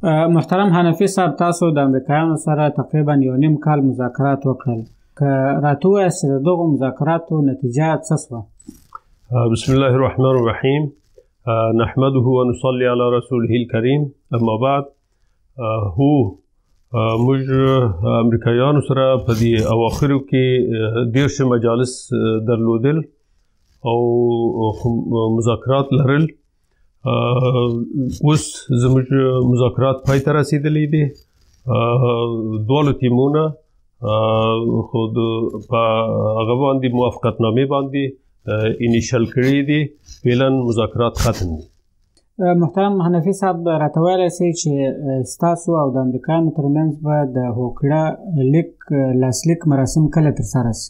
محترم حنفي صاحب، تاسو د امریکایانو سره تقریبا 1.5 کال مذاکرات وکړل. که راته ووایاست چې د دغو مذاکراتو نتیجه څه شوه؟ بسم الله الرحمن الرحیم. نحمده و نصلي على رسوله الكريم. اما بعد، موږ امریکایانو سره په دې اواخرو کې 10 مجالس درلودل او مذاکرات لرل. اوس زموږ مذاکرات پای ته رسېدلي دي. دواړو ټیمونه خو په هغه باندې موافقتنامې باندې انیشل کړي دي. فعلا مذاکرات ختم دي. محترم حنفي صاحب، راته ویلی سئ چې ستاسو او د امریکایانو ترمنځ به د هوکړه لاسلیک مراسم کله ترسره سي؟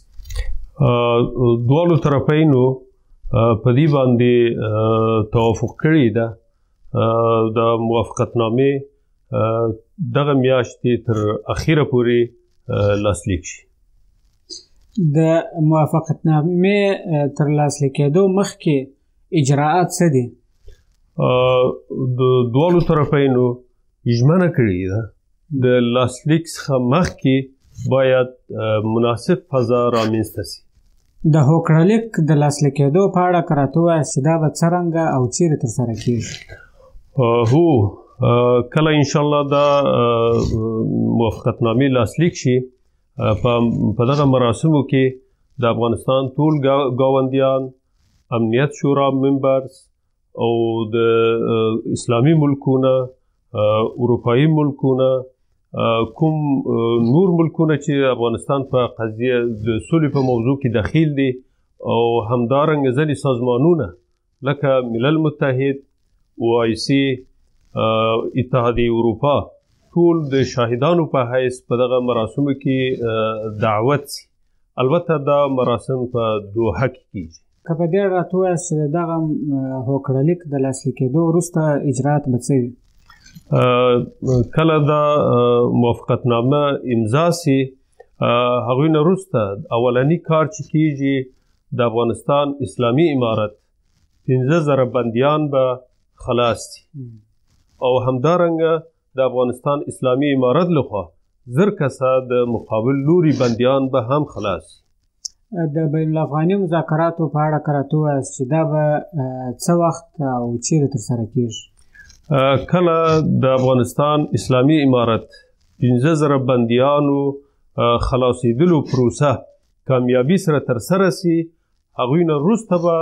دواړو طرفینو په دې باندې توافق کړی ده. د موافقتنامې دغه میاشتې تر اخیره پورې لاسلیک شي. د موافقتنامې تر لاسلیکېدو مخکې اجراءات څه دي؟ د دواړو طرفینو ژمنه کړې ده د لاسلیک څخه مخکې باید مناسب فضا رامنځته سي. د هوکړلیک د لاسلیکېدو په اړه که راته ووایاست چې دا به څرنګه او چیرې ترسره کېږي؟ کله انشاءالله دا موافقتنامې لاسلیک شي، په دغه مراسمو کې د افغانستان ټول ګاونډیان، امنیت شورا ممبرز او د اسلامي ملکونه، اروپایي ملکونه، کوم نور ملکونه چې افغانستان په قضیه د سولې په موضوع کې دخیل دي، او همدارنګه ځینې سازمانونه لکه ملل متحد، OIC، اتحادیه اروپا، ټول د شاهدانو په حیث په دغه مراسمو کې دعوت سي. البته دا مراسم په دوحه کې کیږي. که په دې راته ووایاست چې د دغه هوکړلیک د لاسلیکېدو وروسته اجراات به څه وي؟ کله دا موافقتنامه امضا سي، هغوی نه وروسته اولني کار چې کیږي، د افغانستان اسلامي امارت 15,000 بندیان به خلاص سي، او همدارنګه د افغانستان اسلامي امارت لخوا 1000 کسه د مقابل لوري بندیان به هم خلاص سي. د بین الافغاني مذاکراتو په اړه که راته ووایاست چې دا به څه وخت او چیرې ترسره کېږي؟ کله د افغانستان اسلامي امارت 15,000 بندیانو خلاصېدلو پروسه کامیابي سره ترسره سي، هغوی نه وروسته به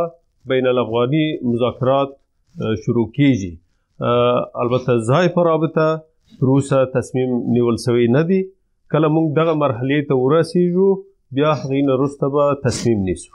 بین الافغاني مذاکرات شروع کېږي. البته ځای په رابطه تراوسه تصمیم نیول سوی نه دی. کله موږ دغه مرحلې ته ورسېږو، بیا هغې نه وروسته به تصمیم نیسو.